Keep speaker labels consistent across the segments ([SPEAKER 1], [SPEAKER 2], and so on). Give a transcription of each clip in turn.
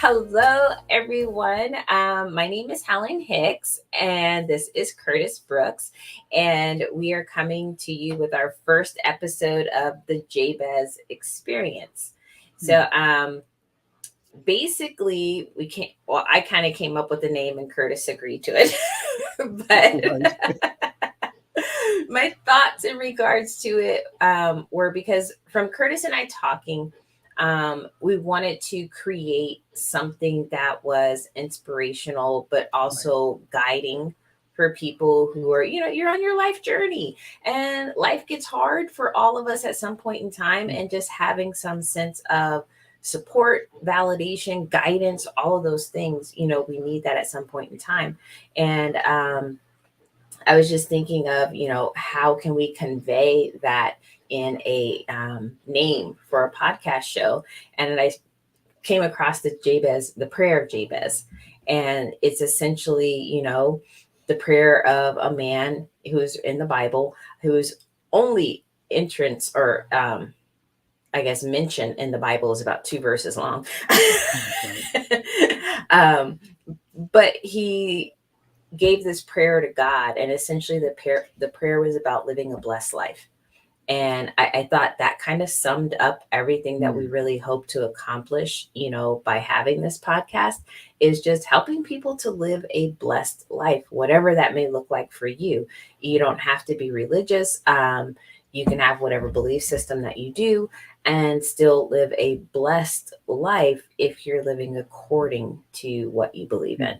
[SPEAKER 1] Hello, everyone. My name is Helen Hicks, and this is Curtis Brooks. And we are coming to you with our first episode of the Jabez Experience. So, basically, we can't, well, I kind of came up with the name, and Curtis agreed to it. But my thoughts in regards to it were because from Curtis and I talking, we wanted to create something that was inspirational, but also guiding for people who are, you're on your life journey and life gets hard for all of us at some point in time. And just having some sense of support, validation, guidance, all of those things, we need that at some point in time. And I was just thinking of, how can we convey that in a name for a podcast show? And then I came across the prayer of Jabez. And it's essentially, the prayer of a man who's in the Bible, whose only entrance or I guess mention in the Bible is about 2 verses long. But he gave this prayer to God, and essentially the prayer was about living a blessed life. And I thought that kind of summed up everything that we really hope to accomplish, by having this podcast, is just helping people to live a blessed life, whatever that may look like for you. You don't have to be religious. You can have whatever belief system that you do and still live a blessed life if you're living according to what you believe in.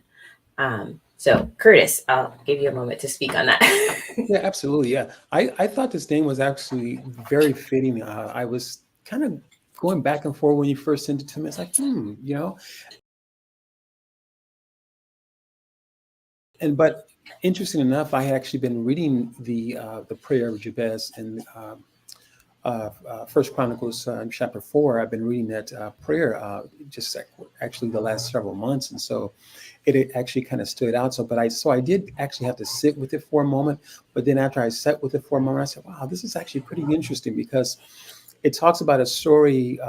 [SPEAKER 1] So, Curtis, I'll give you a moment to speak on that.
[SPEAKER 2] Yeah, absolutely. Yeah. I thought this name was actually very fitting. I was kind of going back and forth when you first sent it to me. It's like, but interesting enough, I had actually been reading the prayer of Jabez in First Chronicles chapter 4. I've been reading that prayer just actually the last several months, and so it actually kind of stood out. So I did actually have to sit with it for a moment. But then after I sat with it for a moment, I said, "Wow, this is actually pretty interesting," because it talks about a story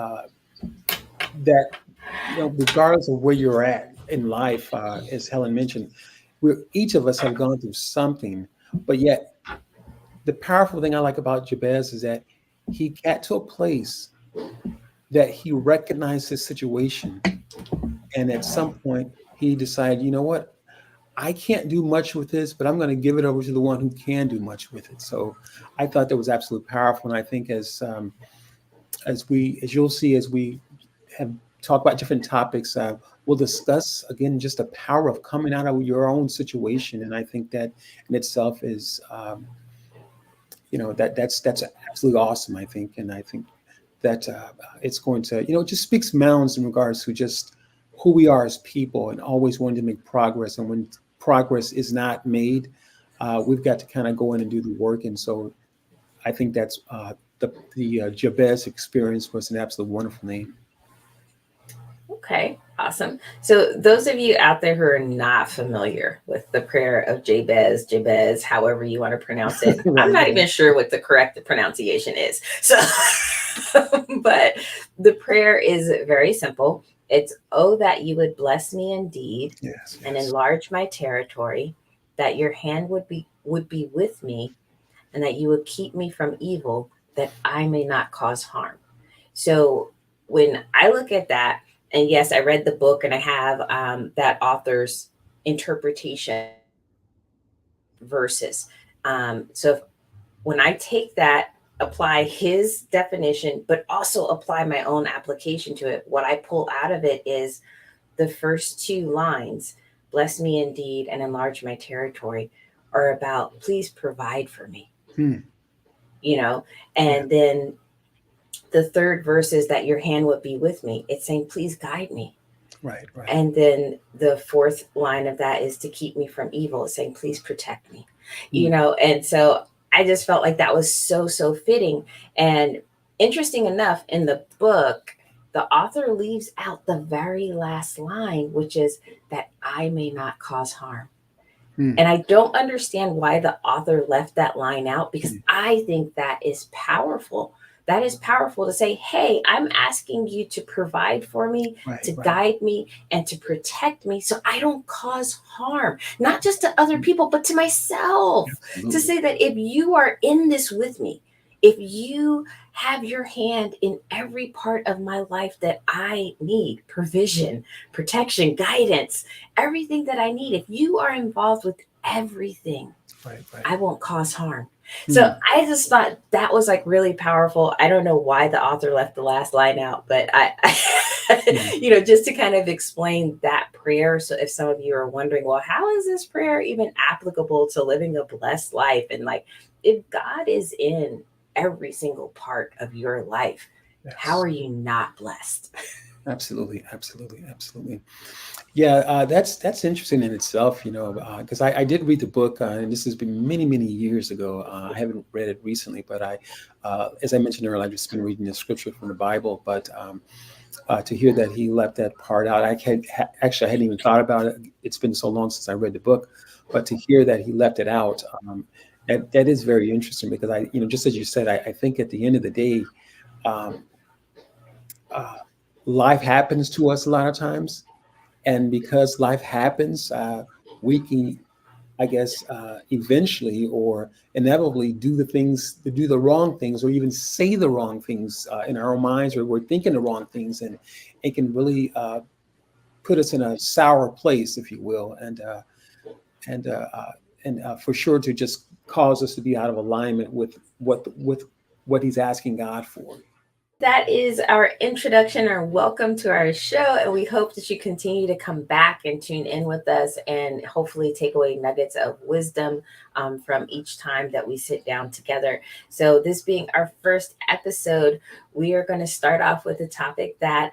[SPEAKER 2] that regardless of where you're at in life, as Helen mentioned, each of us have gone through something, but yet the powerful thing I like about Jabez is that he got to a place that he recognized his situation. And at some point, he decided, you know what? I can't do much with this, but I'm going to give it over to the one who can do much with it. So I thought that was absolutely powerful. And I think as you'll see, as we have talked about different topics, we'll discuss again just the power of coming out of your own situation. And I think that in itself is that's absolutely awesome, I think. And I think that it's going to, it just speaks mounds in regards to just who we are as people and always wanting to make progress. And when progress is not made, we've got to kind of go in and do the work. And so I think that's the Jabez Experience was an absolute wonderful name.
[SPEAKER 1] Okay, awesome. So, those of you out there who are not familiar with the prayer of Jabez, however you want to pronounce it, I'm not even sure what the correct pronunciation is. So, but the prayer is very simple. It's, "Oh, that you would bless me indeed, and enlarge my territory, that your hand would be with me, and that you would keep me from evil, that I may not cause harm." So, when I look at that, and yes, I read the book and I have that author's interpretation verses. When I take that, apply his definition, but also apply my own application to it, what I pull out of it is the first two lines: "Bless me indeed and enlarge my territory," are about please provide for me, and then the third verse is that your hand would be with me. It's saying, please guide me.
[SPEAKER 2] Right.
[SPEAKER 1] And then the fourth line of that is to keep me from evil. It's saying, please protect me, and so I just felt like that was so, so fitting. And interesting enough, in the book, the author leaves out the very last line, which is that I may not cause harm. And I don't understand why the author left that line out, because I think that is powerful, that is powerful to say, hey, I'm asking you to provide for me,
[SPEAKER 2] Right,
[SPEAKER 1] to
[SPEAKER 2] right.
[SPEAKER 1] guide me, and to protect me so I don't cause harm, not just to other people, but to myself. To
[SPEAKER 2] Absolutely.
[SPEAKER 1] say that if you are in this with me, if you have your hand in every part of my life that I need, provision, protection, guidance, everything that I need, if you are involved with everything,
[SPEAKER 2] Right, right.
[SPEAKER 1] I won't cause harm. So
[SPEAKER 2] Hmm.
[SPEAKER 1] I just thought that was like really powerful. I don't know why the author left the last line out, but
[SPEAKER 2] Hmm.
[SPEAKER 1] just to kind of explain that prayer. So if some of you are wondering, well, how is this prayer even applicable to living a blessed life? And like, if God is in every single part of your life, how
[SPEAKER 2] Yes.
[SPEAKER 1] are you not blessed?
[SPEAKER 2] Absolutely, absolutely, absolutely. Yeah, that's interesting in itself, because I did read the book, and this has been many, many years ago. I haven't read it recently, but as I mentioned earlier, I've just been reading the scripture from the Bible. But to hear that he left that part out, actually I hadn't even thought about it. It's been so long since I read the book, but to hear that he left it out, that is very interesting because just as you said, I think at the end of the day. Um, uh, Life happens to us a lot of times, and because life happens, we can, I guess, eventually or inevitably do the wrong things, or even say the wrong things in our own minds, or we're thinking the wrong things, and it can really put us in a sour place, if you will, and uh, uh, and for sure to just cause us to be out of alignment with what He's asking God for.
[SPEAKER 1] That is our introduction or welcome to our show. And we hope that you continue to come back and tune in with us and hopefully take away nuggets of wisdom from each time that we sit down together. So, this being our first episode, we are going to start off with a topic that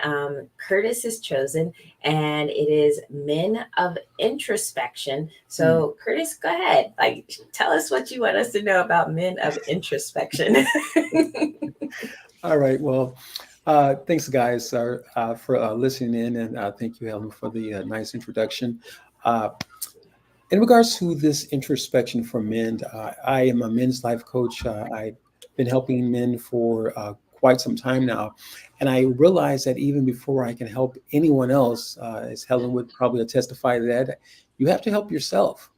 [SPEAKER 1] Curtis has chosen, and it is Men of Introspection.
[SPEAKER 2] Hmm.
[SPEAKER 1] So, Curtis, go ahead. Like, tell us what you want us to know about Men of Introspection.
[SPEAKER 2] All right. Well, thanks, guys, for listening in, and thank you, Helen, for the nice introduction. Uh, in regards to this introspection for men, I am a men's life coach. I've been helping men for quite some time now, and I realize that even before I can help anyone else, as Helen would probably testify to that, you have to help yourself.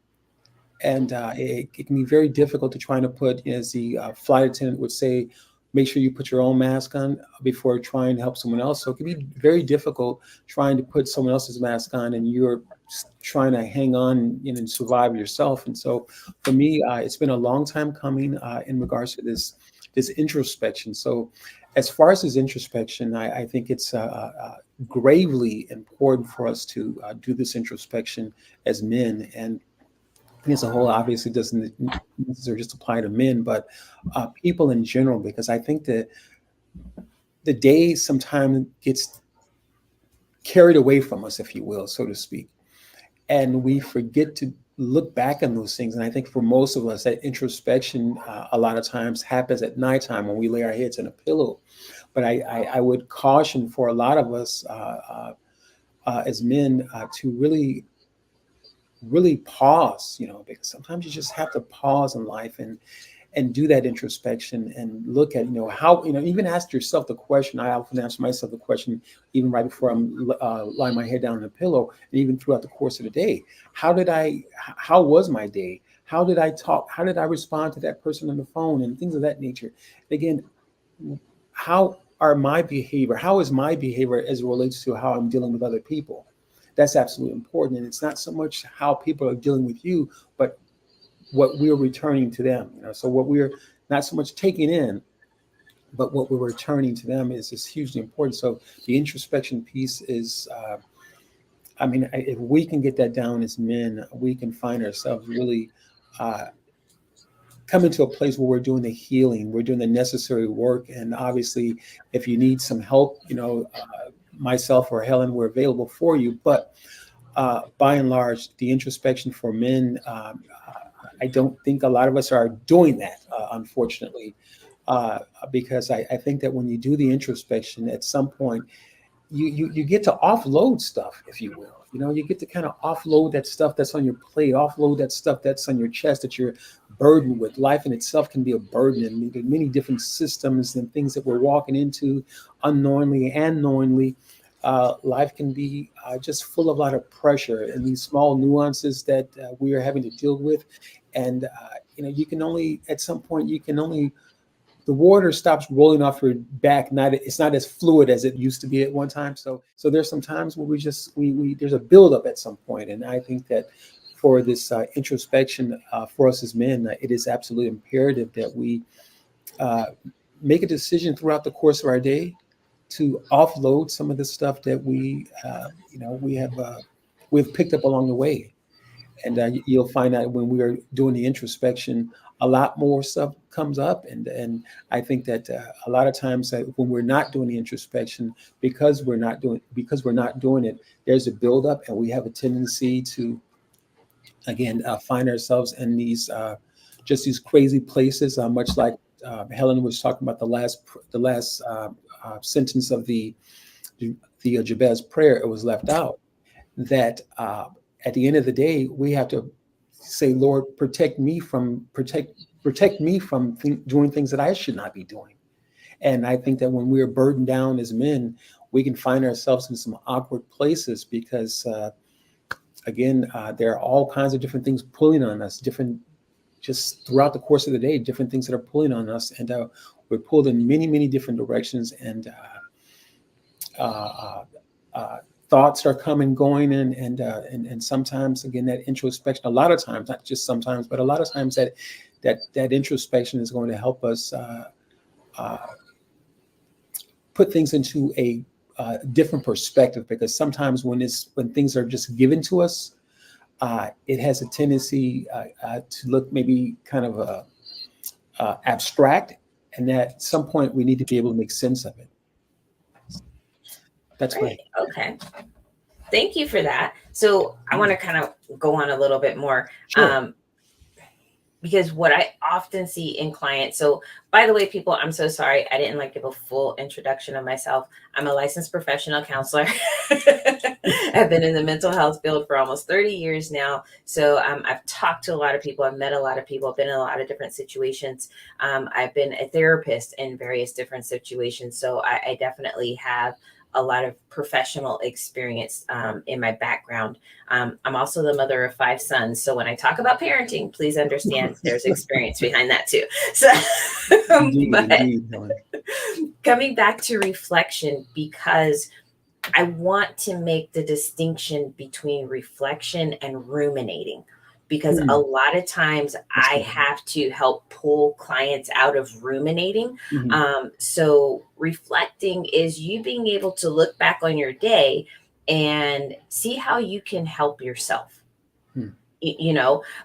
[SPEAKER 2] And it can be very difficult to try to put, as the flight attendant would say, make sure you put your own mask on before trying to help someone else. So it can be very difficult trying to put someone else's mask on, and you're trying to hang on and survive yourself. And so for me, it's been a long time coming in regards to this introspection. So as far as this introspection, I think it's gravely important for us to do this introspection as men. And as a whole, obviously doesn't necessarily just apply to men, but people in general, because I think that the day sometimes gets carried away from us, if you will, so to speak, and we forget to look back on those things. And I think for most of us, that introspection a lot of times happens at nighttime when we lay our heads in a pillow. But I would caution for a lot of us as men to really pause, because sometimes you just have to pause in life and do that introspection and look at, how, even ask yourself the question. I often ask myself the question, even right before I'm lying my head down on the pillow, and even throughout the course of the day. How was my day? How did I talk? How did I respond to that person on the phone and things of that nature? Again, how is my behavior as it relates to how I'm dealing with other people? That's absolutely important. And it's not so much how people are dealing with you, but what we're returning to them. So what we're not so much taking in, but what we're returning to them is hugely important. So the introspection piece is, I mean, if we can get that down as men, we can find ourselves really uh, coming to a place where we're doing the healing, we're doing the necessary work. And obviously, if you need some help, myself or Helen, we're available for you. But by and large, the introspection for men, I don't think a lot of us are doing that, unfortunately, uh, because I think that when you do the introspection, at some point, you get to offload stuff, if you will. you get to kind of offload that stuff that's on your plate, offload that stuff that's on your chest that you're burdened with. Life in itself can be a burden, and many different systems and things that we're walking into unknowingly and knowingly. Life can be just full of a lot of pressure and these small nuances that we are having to deal with. And, you can only, at some point, the water stops rolling off your back. It's not as fluid as it used to be at one time. So there's some times where there's a buildup at some point. And I think that for this introspection for us as men, it is absolutely imperative that we make a decision throughout the course of our day to offload some of the stuff that we've picked up along the way. And you'll find that when we are doing the introspection, a lot more stuff comes up. And I think that a lot of times when we're not doing the introspection, because we're not doing it, there's a buildup, and we have a tendency to, again, find ourselves in these crazy places, much like Helen was talking about the last sentence of the Jabez prayer. It was left out that at the end of the day, we have to say, Lord, protect me from doing things that I should not be doing. And I think that when we're burdened down as men, we can find ourselves in some awkward places because, again, there are all kinds of different things pulling on us, just throughout the course of the day, different things that are pulling on us. And we're pulled in many, many different directions. And thoughts are coming, going, and sometimes, again, that introspection. A lot of times, not just sometimes, but a lot of times, that introspection is going to help us put things into a different perspective. Because sometimes when things are just given to us, it has a tendency to look maybe kind of abstract, and at some point we need to be able to make sense of it. That's
[SPEAKER 1] right. Okay. Thank you for that. So I want to kind of go on a little bit more.
[SPEAKER 2] Sure.
[SPEAKER 1] Because what I often see in clients. So, by the way, people, I'm so sorry. I didn't give a full introduction of myself. I'm a licensed professional counselor. I've been in the mental health field for almost 30 years now. So I've talked to a lot of people. I've met a lot of people. I've been in a lot of different situations. I've been a therapist in various different situations. So I definitely have a lot of professional experience in my background. I'm also the mother of 5 sons. So when I talk about parenting, please understand there's experience behind that too. So, indeed. Coming back to reflection, because I want to make the distinction between reflection and ruminating. Because a lot of times I have to help pull clients out of ruminating. So reflecting is you being able to look back on your day and see how you can help yourself,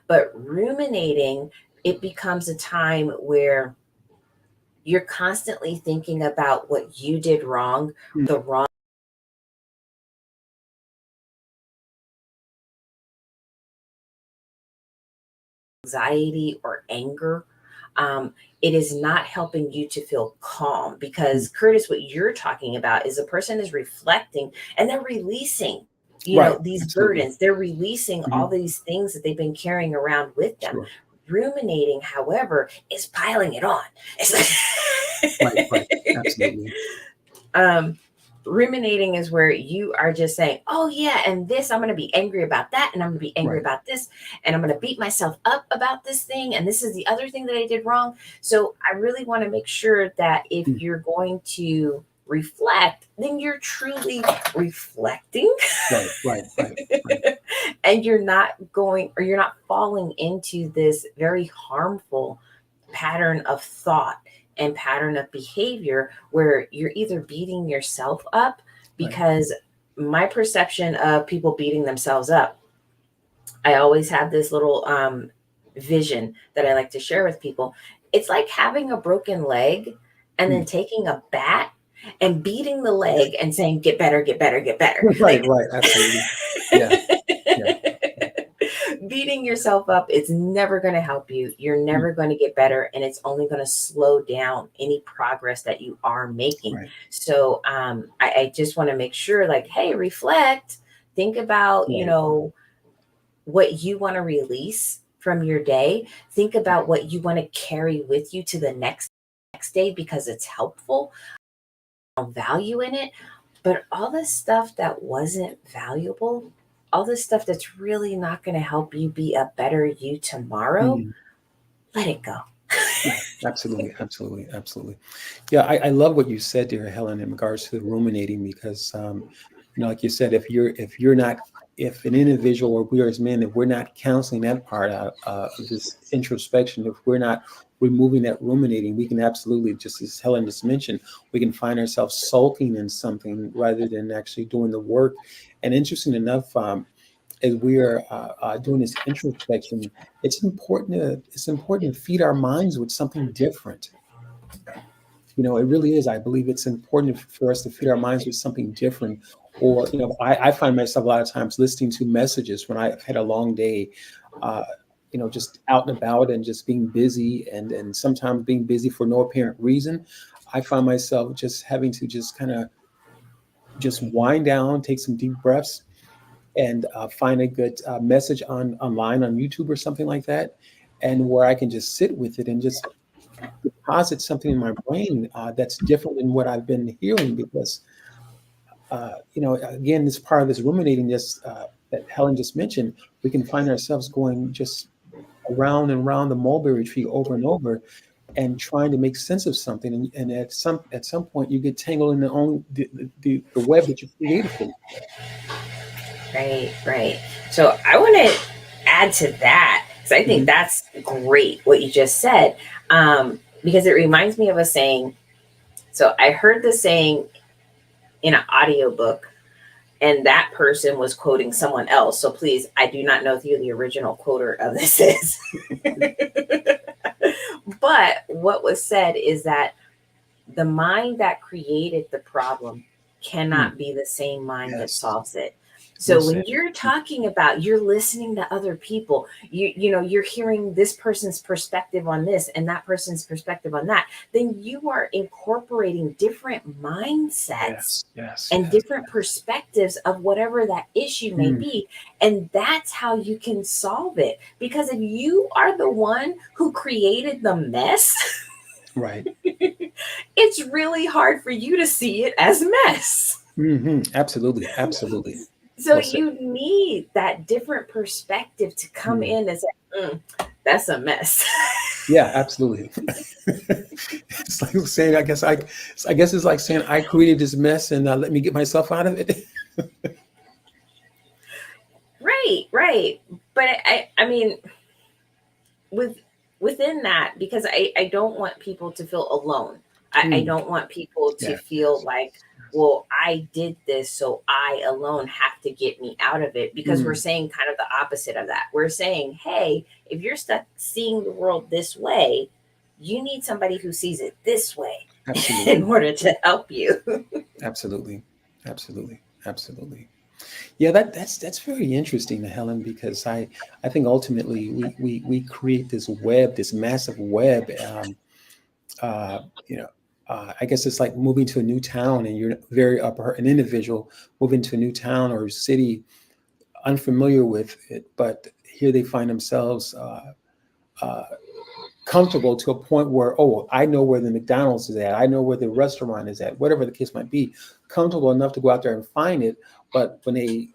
[SPEAKER 1] but ruminating, it becomes a time where you're constantly thinking about what you did wrong, the wrong anxiety or anger. It is not helping you to feel calm, because Curtis, what you're talking about is a person is reflecting and they're releasing, these burdens. They're releasing all these things that they've been carrying around with them. Sure. Ruminating, however, is piling it on. It's
[SPEAKER 2] right. Absolutely.
[SPEAKER 1] Ruminating is where you are just saying, oh yeah, and this, I'm going to be angry about that, and I'm going to be angry about this, and I'm going to beat myself up about this thing, and this is the other thing that I did wrong. So I really want to make sure that if you're going to reflect, then you're truly reflecting. Right. And you're not falling into this very harmful pattern of thought and pattern of behavior where you're either beating yourself up, because my perception of people beating themselves up, I always have this little vision that I like to share with people. It's like having a broken leg and then taking a bat and beating the leg and saying, get better, get better, get better.
[SPEAKER 2] Right. Absolutely. Yeah.
[SPEAKER 1] Beating yourself up, it's never going to help you. You're never going to get better, and it's only going to slow down any progress that you are making. So I just want to make sure, hey, reflect, Think about,
[SPEAKER 2] Right.
[SPEAKER 1] what you want to release from your day. Think about what you want to carry with you to the next day because it's helpful, value in it. But all the stuff that wasn't valuable, all the stuff that's really not going to help you be a better you tomorrow,
[SPEAKER 2] Mm.
[SPEAKER 1] let it go.
[SPEAKER 2] Yeah, absolutely, absolutely, absolutely. Yeah, I love what you said there, Helen, in regards to the ruminating, because like you said, if you're not, if an individual or we as men, if we're not counseling that part out of this introspection, if we're not removing that ruminating, we can absolutely, just as Helen just mentioned, we can find ourselves sulking in something rather than actually doing the work. And interesting enough, as we are doing this introspection, it's important to feed our minds with something different. It really is. I believe it's important for us to feed our minds with something different. Or, I find myself a lot of times listening to messages when I've had a long day, uh, just out and about and just being busy and sometimes being busy for no apparent reason. I find myself just having to just kind of just wind down, take some deep breaths, and find a good message online on YouTube or something like that, and where I can just sit with it and just deposit something in my brain that's different than what I've been hearing. Because again, this part of this ruminating, this that Helen just mentioned, we can find ourselves going just around and around the mulberry tree over and over, and trying to make sense of something. And at some point, you get tangled in the web that you created for yourself.
[SPEAKER 1] Right, right. So I want to add to that because I think
[SPEAKER 2] Mhm.
[SPEAKER 1] that's great what you just said, because it reminds me of a saying. So I heard the saying in an audiobook, and that person was quoting someone else. So please, I do not know who the original quoter of this is. But what was said is that the mind that created the problem
[SPEAKER 2] Mm.
[SPEAKER 1] cannot be the same mind that
[SPEAKER 2] Yes.
[SPEAKER 1] solves it.
[SPEAKER 2] Well
[SPEAKER 1] So when
[SPEAKER 2] said.
[SPEAKER 1] you're talking about you're listening to other people, you're hearing this person's perspective on this and that person's perspective on that, then you are incorporating different mindsets
[SPEAKER 2] Yes. Yes.
[SPEAKER 1] and
[SPEAKER 2] Yes.
[SPEAKER 1] different perspectives of whatever that issue may
[SPEAKER 2] Mm.
[SPEAKER 1] be. And that's how you can solve it. Because if you are the one who created the mess,
[SPEAKER 2] Right.
[SPEAKER 1] it's really hard for you to see it as mess.
[SPEAKER 2] Absolutely. Absolutely.
[SPEAKER 1] So
[SPEAKER 2] Well said.
[SPEAKER 1] you need that different perspective to come
[SPEAKER 2] Mm.
[SPEAKER 1] in and say, that's a mess.
[SPEAKER 2] Yeah, absolutely. It's like saying, I guess it's like saying I created this mess and let me get myself out of it.
[SPEAKER 1] Right, right. But I mean, with within that, because I don't want people to feel alone. I
[SPEAKER 2] Mm.
[SPEAKER 1] don't want people to
[SPEAKER 2] Yes.
[SPEAKER 1] feel like, well, I did this, so I alone have to get me out of it. Because we're
[SPEAKER 2] Mm.
[SPEAKER 1] saying kind of the opposite of that. We're saying, hey, if you're stuck seeing the world this way, you need somebody who sees it this way in
[SPEAKER 2] Absolutely.
[SPEAKER 1] order to help you.
[SPEAKER 2] Absolutely. Absolutely. Absolutely. Yeah, that's very interesting, Helen, because I think ultimately we create this web, this massive web. Uh, you know, I guess it's like moving to a new town, and you're an individual moving to a new town or city, unfamiliar with it, but here they find themselves uh, comfortable to a point where, oh, I know where the McDonald's is at, I know where the restaurant is at, whatever the case might be, comfortable enough to go out there and find it. But when they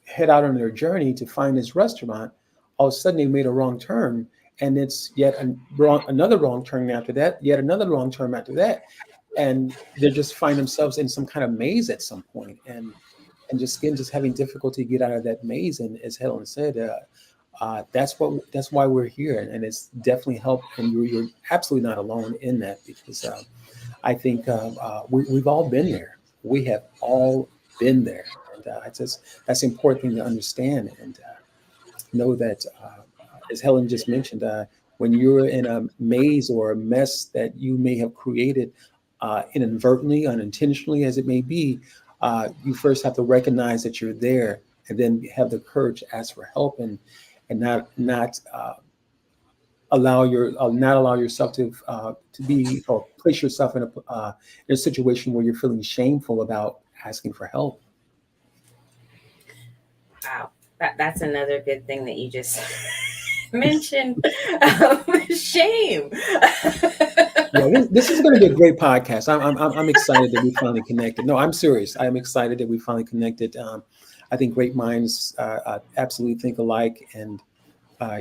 [SPEAKER 2] head out on their journey to find this restaurant, all of a sudden they made a wrong turn, and it's yet another wrong turn after that, yet another wrong turn after that, and they just find themselves in some kind of maze at some point, and just having difficulty to get out of that maze. And as Helen said, that's why we're here, and it's definitely helped. And you're absolutely not alone in that, because I think we've all been there. We have all been there, and that's an important thing to understand and know that, as Helen just mentioned, when you're in a maze or a mess that you may have created inadvertently, unintentionally, as it may be, you first have to recognize that you're there, and then have the courage to ask for help, and not allow yourself to be, or place yourself in a situation where you're feeling shameful about asking for help.
[SPEAKER 1] Wow. That's another good thing that you just mentioned. Shame.
[SPEAKER 2] Yeah, this is going to be a great podcast. I'm excited that we finally connected. No, I'm serious. I'm excited that we finally connected. I think great minds absolutely think alike, and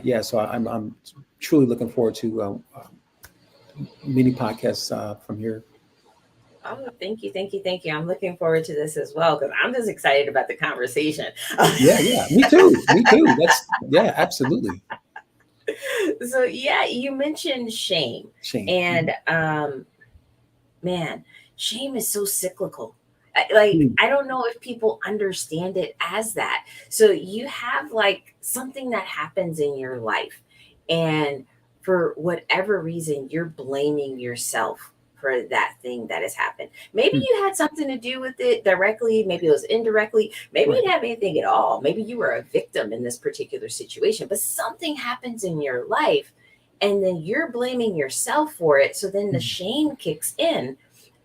[SPEAKER 2] yeah, so I'm truly looking forward to many podcasts from here.
[SPEAKER 1] Oh, thank you, thank you, thank you. I'm looking forward to this as well because I'm just excited about the conversation.
[SPEAKER 2] Yeah, yeah, me too, me too. That's yeah, absolutely.
[SPEAKER 1] So yeah, you mentioned shame,
[SPEAKER 2] Shame.
[SPEAKER 1] and man, shame is so cyclical. Like,
[SPEAKER 2] Mhm.
[SPEAKER 1] I don't know if people understand it as that. So you have like something that happens in your life, and for whatever reason, you're blaming yourself for that thing that has happened. Maybe
[SPEAKER 2] Mhm.
[SPEAKER 1] you had something to do with it directly, maybe it was indirectly, maybe you
[SPEAKER 2] Right.
[SPEAKER 1] didn't have anything at all. Maybe you were a victim in this particular situation, but something happens in your life and then you're blaming yourself for it. So then the
[SPEAKER 2] Mhm.
[SPEAKER 1] shame kicks in.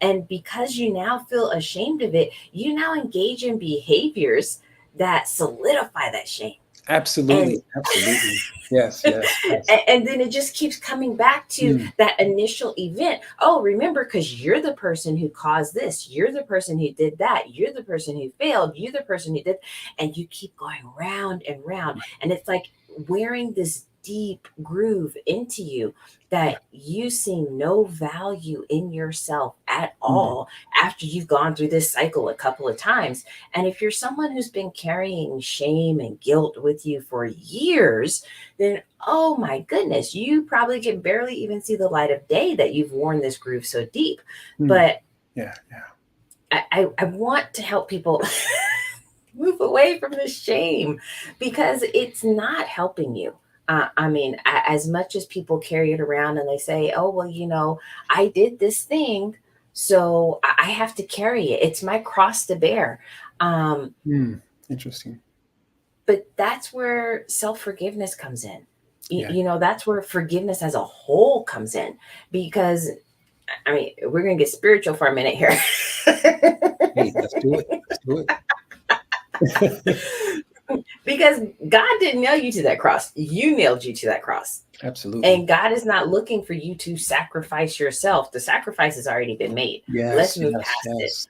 [SPEAKER 1] And because you now feel ashamed of it, you now engage in behaviors that solidify that shame.
[SPEAKER 2] Absolutely,
[SPEAKER 1] And
[SPEAKER 2] absolutely. Yes, yes, yes.
[SPEAKER 1] and then it just keeps coming back to
[SPEAKER 2] Mm.
[SPEAKER 1] that initial event. Oh, remember, because you're the person who caused this, you're the person who did that, you're the person who failed, you're the person who did, and you keep going round and round. And it's like wearing this deep groove into you
[SPEAKER 2] Yeah.
[SPEAKER 1] that you see no value in yourself at
[SPEAKER 2] Mm.
[SPEAKER 1] all after you've gone through this cycle a couple of times. And if you're someone who's been carrying shame and guilt with you for years, then oh my goodness, you probably can barely even see the light of day that you've worn this groove so deep.
[SPEAKER 2] Mm.
[SPEAKER 1] But
[SPEAKER 2] Yeah, yeah.
[SPEAKER 1] I want to help people move away from the shame because it's not helping you. I mean, as much as people carry it around and they say, oh, well, I did this thing, so I have to carry it. It's my cross to bear. Um,
[SPEAKER 2] Mm. Interesting.
[SPEAKER 1] but that's where self forgiveness comes in.
[SPEAKER 2] Yeah.
[SPEAKER 1] That's where forgiveness as a whole comes in because, I mean, we're going to get spiritual for a minute here.
[SPEAKER 2] Hey, let's do it. Let's do it.
[SPEAKER 1] Because God didn't nail you to that cross, you nailed you to that cross.
[SPEAKER 2] Absolutely.
[SPEAKER 1] And God is not looking for you to sacrifice yourself. The sacrifice has already been made. Let's
[SPEAKER 2] Yes,
[SPEAKER 1] move
[SPEAKER 2] yes,
[SPEAKER 1] past it.
[SPEAKER 2] yes.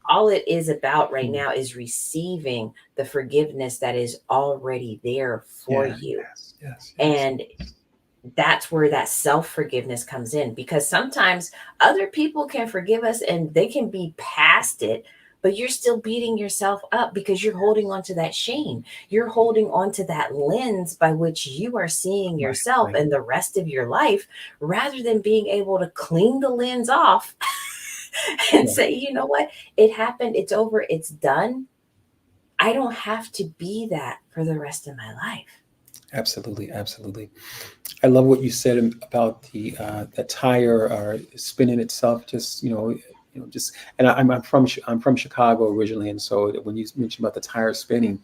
[SPEAKER 1] All it is about right
[SPEAKER 2] Mm.
[SPEAKER 1] now is receiving the forgiveness that is already there for
[SPEAKER 2] Yeah,
[SPEAKER 1] you.
[SPEAKER 2] yes, yes, yes.
[SPEAKER 1] And that's where that self forgiveness comes in because sometimes other people can forgive us and they can be past it, but you're still beating yourself up because you're holding on to that shame. You're holding on to that lens by which you are seeing
[SPEAKER 2] Right,
[SPEAKER 1] yourself
[SPEAKER 2] right.
[SPEAKER 1] and the rest of your life rather than being able to clean the lens off and
[SPEAKER 2] Yeah,
[SPEAKER 1] say, you know what? It happened. It's over. It's done. I don't have to be that for the rest of my life.
[SPEAKER 2] absolutely, absolutely. I love what you said about the tire spinning itself. Just just and I'm from Chicago originally, and so when you mentioned about the tire spinning,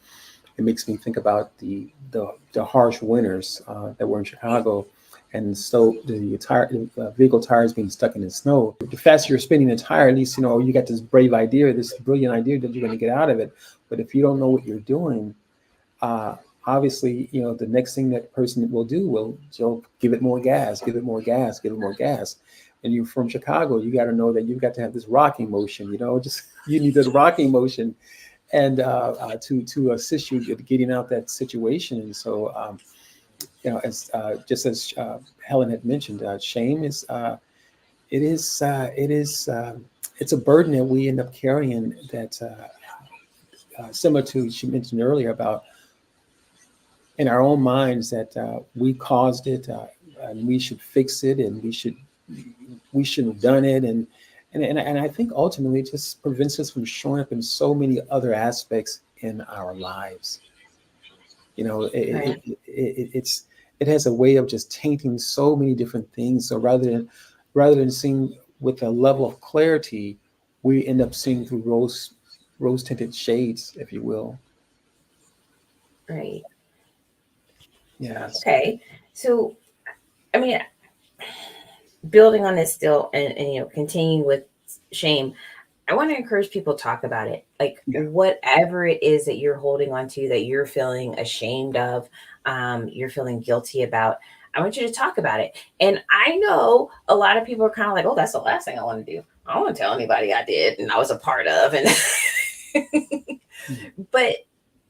[SPEAKER 2] it makes me think about the harsh winters that were in Chicago, and so the vehicle tires being stuck in the snow. The faster you're spinning the tire, at least you got this brave idea, this brilliant idea that you're going to get out of it. But if you don't know what you're doing, uh, obviously, the next thing that person will do will give it more gas, give it more gas, give it more gas. And you're from Chicago, you got to know that you've got to have this rocking motion. Just you need this rocking motion, and to assist you with getting out that situation. And so, as just as Helen had mentioned, shame is it's a burden that we end up carrying that similar to she mentioned earlier about in our own minds that we caused it and we should fix it and we shouldn't have done it and I think ultimately it just prevents us from showing up in so many other aspects in our lives.
[SPEAKER 1] Right.
[SPEAKER 2] It has a way of just tainting so many different things. So rather than seeing with a level of clarity, we end up seeing through rose tinted shades, if you will.
[SPEAKER 1] Right.
[SPEAKER 2] Yes.
[SPEAKER 1] Okay. So, I mean, building on this still and continuing with shame, I want to encourage people to talk about it. Like
[SPEAKER 2] Yeah.
[SPEAKER 1] whatever it is that you're holding on to, that you're feeling ashamed of, you're feeling guilty about. I want you to talk about it. And I know a lot of people are kind of like, oh, that's the last thing I want to do. I don't want to tell anybody I did and I was a part of. And
[SPEAKER 2] Mm.
[SPEAKER 1] but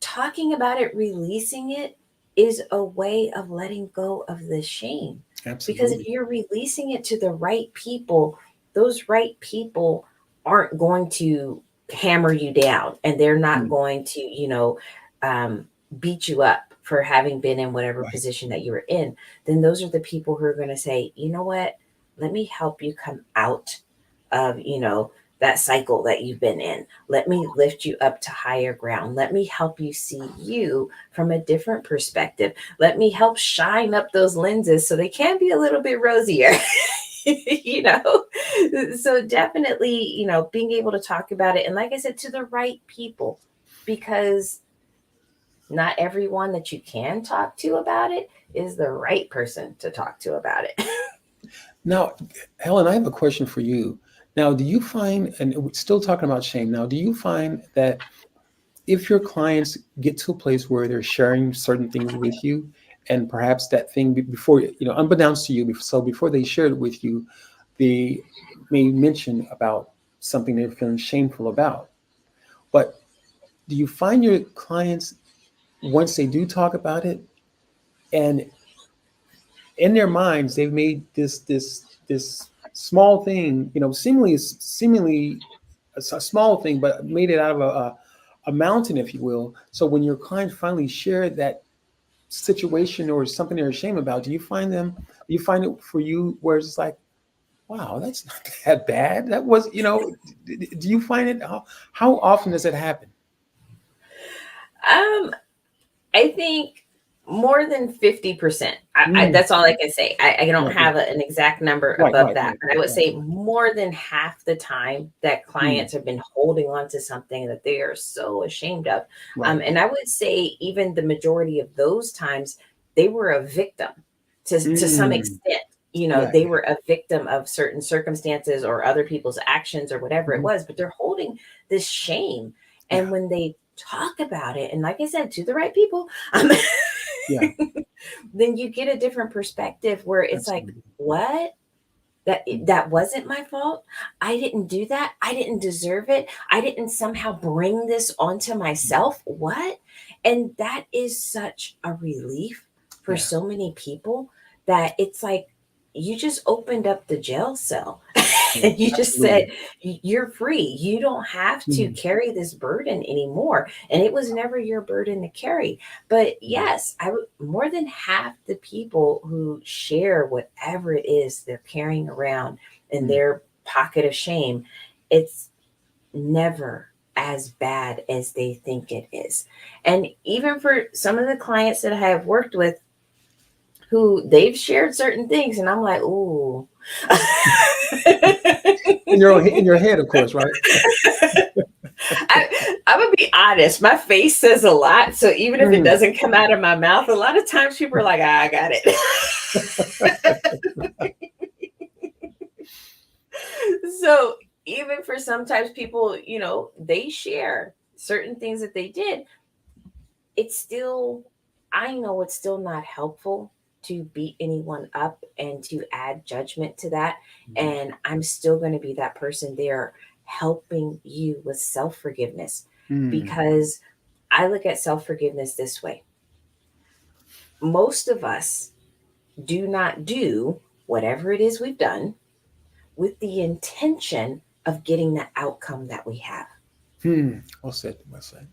[SPEAKER 1] talking about it, releasing it is a way of letting go of the shame. Because if
[SPEAKER 2] Absolutely.
[SPEAKER 1] you're releasing it to the right people, those right people aren't going to hammer you down and they're not
[SPEAKER 2] Mm.
[SPEAKER 1] going to, um, beat you up for having been in whatever
[SPEAKER 2] Right.
[SPEAKER 1] position that you were in. Then those are the people who are going to say, you know what, let me help you come out of, that cycle that you've been in. Let me lift you up to higher ground. Let me help you see you from a different perspective. Let me help shine up those lenses so they can be a little bit rosier. you know so definitely, being able to talk about it, and like I said, to the right people, because not everyone that you can talk to about it is the right person to talk to about it.
[SPEAKER 2] Now, Helen, I have a question for you. Now, do you find, and we're still talking about shame, now, do you find that if your clients get to a place where they're sharing certain things with you, and perhaps that thing before, unbeknownst to you, so before they share it with you, they may mention about something they're feeling shameful about. But do you find your clients, once they do talk about it, and in their minds they've made this small thing, seemingly a small thing, but made it out of a mountain, if you will. So when your clients finally share that situation or something they're ashamed about, do you find it for you where it's like, wow, that's not that bad? That was, do you find it? How often does it happen?
[SPEAKER 1] um I think more than 50%.
[SPEAKER 2] Mm,
[SPEAKER 1] That's all I can say. I don't
[SPEAKER 2] right,
[SPEAKER 1] have an exact number
[SPEAKER 2] right,
[SPEAKER 1] above
[SPEAKER 2] right,
[SPEAKER 1] that,
[SPEAKER 2] right,
[SPEAKER 1] but I would
[SPEAKER 2] right.
[SPEAKER 1] say more than half the time that
[SPEAKER 2] Mm,
[SPEAKER 1] clients have been holding on to something that they are so ashamed of.
[SPEAKER 2] right.
[SPEAKER 1] And I would say even the majority of those times, they were a victim to some
[SPEAKER 2] Mm,
[SPEAKER 1] extent.
[SPEAKER 2] yeah,
[SPEAKER 1] They
[SPEAKER 2] yeah.
[SPEAKER 1] were a victim of certain circumstances or other people's actions or whatever it
[SPEAKER 2] Mhm,
[SPEAKER 1] was, but they're holding this shame.
[SPEAKER 2] yeah,
[SPEAKER 1] And when they talk about it, and like I said, to the right people,
[SPEAKER 2] yeah,
[SPEAKER 1] then you get a different perspective where it's like,
[SPEAKER 2] absolutely.
[SPEAKER 1] what?
[SPEAKER 2] Mm,
[SPEAKER 1] That wasn't my fault. I didn't do that. I didn't deserve it. I didn't somehow bring this onto
[SPEAKER 2] mm,
[SPEAKER 1] myself. What? And that is such a relief for
[SPEAKER 2] yeah,
[SPEAKER 1] so many people that it's like you just opened up the jail cell.
[SPEAKER 2] yeah,
[SPEAKER 1] And you just said,
[SPEAKER 2] absolutely.
[SPEAKER 1] You're free. You don't have to
[SPEAKER 2] Mm,
[SPEAKER 1] carry this burden anymore." And it was never your burden to carry. But
[SPEAKER 2] mm,
[SPEAKER 1] yes, I would more than half the people who share whatever it is they're carrying around in
[SPEAKER 2] mm.
[SPEAKER 1] their pocket of shame, it's never as bad as they think it is. And even for some of the clients that I have worked with, who they've shared certain things, and I'm like, ooh.
[SPEAKER 2] In your head, of course, right?
[SPEAKER 1] I'm gonna be honest. My face says a lot, so even if it
[SPEAKER 2] Mm,
[SPEAKER 1] doesn't come out of my mouth, a lot of times people are like, I got it." So even for sometimes people, they share certain things that they did. It's still, I know it's still not helpful to beat anyone up and to add judgment to that.
[SPEAKER 2] mhm,
[SPEAKER 1] And I'm still going to be that person there helping you with self forgiveness,
[SPEAKER 2] mm,
[SPEAKER 1] because I look at self forgiveness this way: most of us do not do whatever it is we've done with the intention of getting the outcome that we have.
[SPEAKER 2] well said, well said.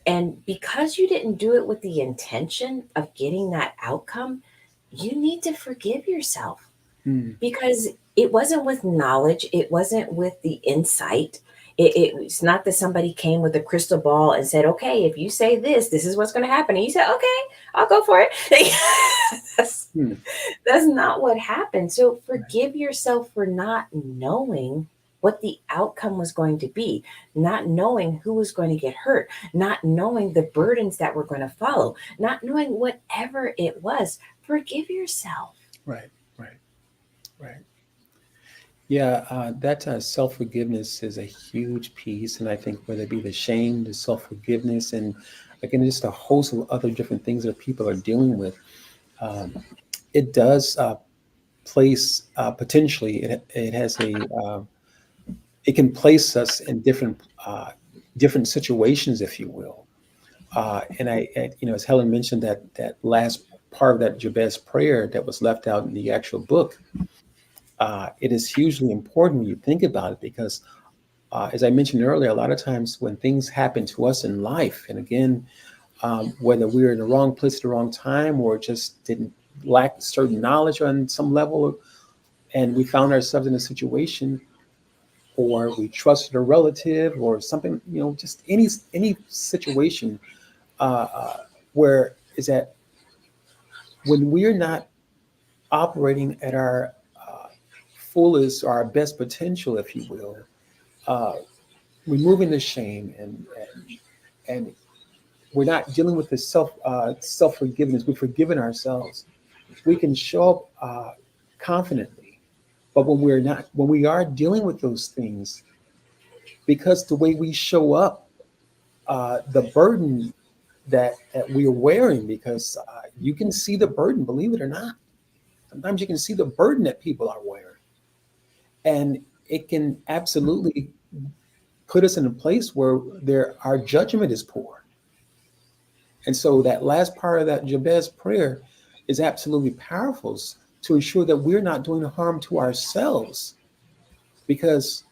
[SPEAKER 1] And because you didn't do it with the intention of getting that outcome, you need to forgive yourself,
[SPEAKER 2] Mm,
[SPEAKER 1] because it wasn't with knowledge, it wasn't with the insight. It's not that somebody came with a crystal ball and said, okay, if you say this, this is what's going to happen. And you said, okay, I'll go for it. that's,
[SPEAKER 2] mm,
[SPEAKER 1] that's not what happened. So
[SPEAKER 2] right,
[SPEAKER 1] forgive yourself for not knowing what the outcome was going to be, not knowing who was going to get hurt, not knowing the burdens that were going to follow, not knowing whatever it was. Forgive yourself.
[SPEAKER 2] right, right, right. Yeah, that self forgiveness is a huge piece, and I think whether it be the shame, the self forgiveness, and again, just a host of other different things that people are dealing with, um, it does place potentially. It has a it can place us in different situations, if you will. As Helen mentioned, that last part of that Jabez prayer that was left out in the actual book, it is hugely important when you think about it because, as I mentioned earlier, a lot of times when things happen to us in life, and again, whether we were in the wrong place at the wrong time or just didn't lack certain knowledge on some level, and we found ourselves in a situation, or we trusted a relative or something, just any situation where is that when we're not operating at our fullest or our best potential, if you will, uh, removing the shame and we're not dealing with the self forgiveness. We've forgiven ourselves. We can show up confidently, but when we are dealing with those things, because the way we show up, the burden that we are wearing, because you can see the burden, believe it or not. Sometimes you can see the burden that people are wearing, and it can absolutely put us in a place where our judgment is poor. And so that last part of that Jabez prayer is absolutely powerful to ensure that we're not doing harm to ourselves, because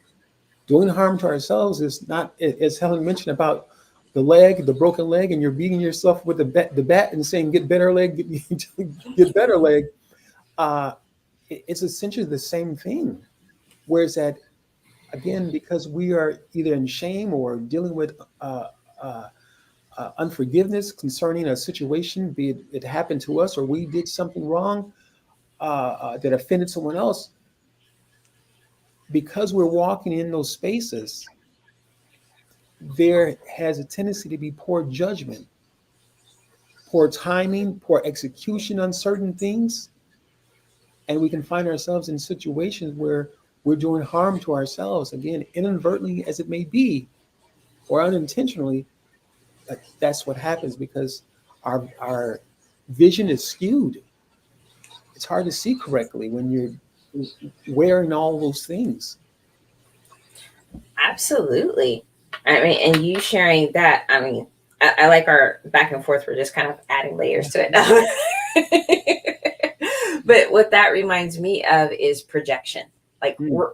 [SPEAKER 2] doing harm to ourselves is not, as Helen mentioned about the broken leg, and you're beating yourself with the bat and saying, get better leg, get better leg. Uh, it's essentially the same thing. Whereas that, again, because we are either in shame or dealing with uh, unforgiveness concerning a situation, be it happened to us or we did something wrong that offended someone else, because we're walking in those spaces, there has a tendency to be poor judgment, poor timing, poor execution on certain things. And we can find ourselves in situations where we're doing harm to ourselves, again, inadvertently as it may be, or unintentionally. But that's what happens because our vision is skewed. It's hard to see correctly when you're wearing all those things.
[SPEAKER 1] Absolutely. I mean, and you sharing that, I mean, I like our back and forth. We're just kind of adding layers to it. But what that reminds me of is projection. Like,
[SPEAKER 2] Mm,
[SPEAKER 1] we're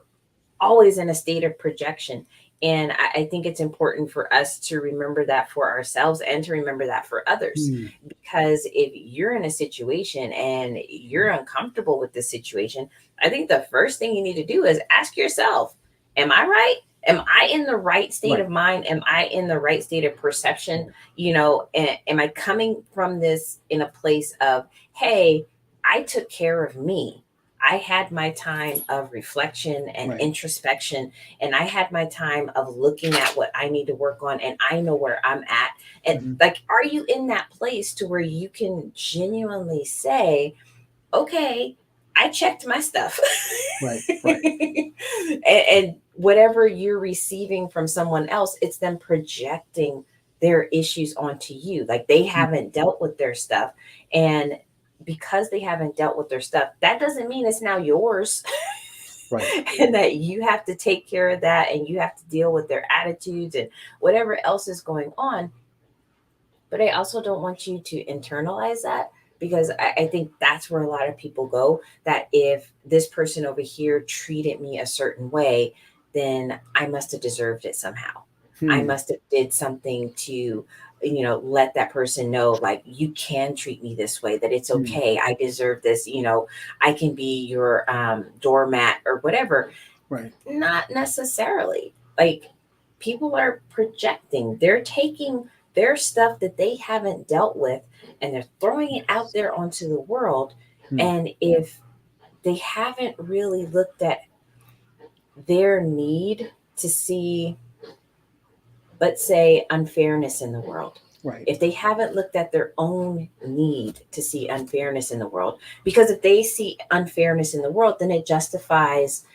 [SPEAKER 1] always in a state of projection. And I think it's important for us to remember that for ourselves and to remember that for others.
[SPEAKER 2] mm,
[SPEAKER 1] Because if you're in a situation and you're uncomfortable with the situation, I think the first thing you need to do is ask yourself, am I right? Am I in the right state
[SPEAKER 2] right,
[SPEAKER 1] of mind? Am I in the right state of perception?
[SPEAKER 2] right,
[SPEAKER 1] Am I coming from this in a place of, hey, I took care of me. I had my time of reflection and
[SPEAKER 2] right.
[SPEAKER 1] introspection, and I had my time of looking at what I need to work on, and I know where I'm at. And
[SPEAKER 2] Mhm,
[SPEAKER 1] like, are you in that place to where you can genuinely say, okay, I checked my stuff?
[SPEAKER 2] right, right.
[SPEAKER 1] And whatever you're receiving from someone else, it's them projecting their issues onto you. Like, they
[SPEAKER 2] Mm,
[SPEAKER 1] haven't dealt with their stuff. And because they haven't dealt with their stuff, that doesn't mean it's now yours.
[SPEAKER 2] right.
[SPEAKER 1] And that you have to take care of that, and you have to deal with their attitudes and whatever else is going on. But I also don't want you to internalize that, because I think that's where a lot of people go. That if this person over here treated me a certain way, then I must have deserved it somehow. I
[SPEAKER 2] Hmm,
[SPEAKER 1] must have did something to, let that person know, like, you can treat me this way, that it's
[SPEAKER 2] hmm,
[SPEAKER 1] okay. I deserve this. I can be your doormat or whatever.
[SPEAKER 2] right.
[SPEAKER 1] Not necessarily. Like, people are projecting. They're taking their stuff that they haven't dealt with, and they're throwing it out there onto the world.
[SPEAKER 2] Hmm,
[SPEAKER 1] And if they haven't really looked at their need to see, let's say, unfairness in the world,
[SPEAKER 2] right.
[SPEAKER 1] if they haven't looked at their own need to see unfairness in the world, because if they see unfairness in the world, then it justifies,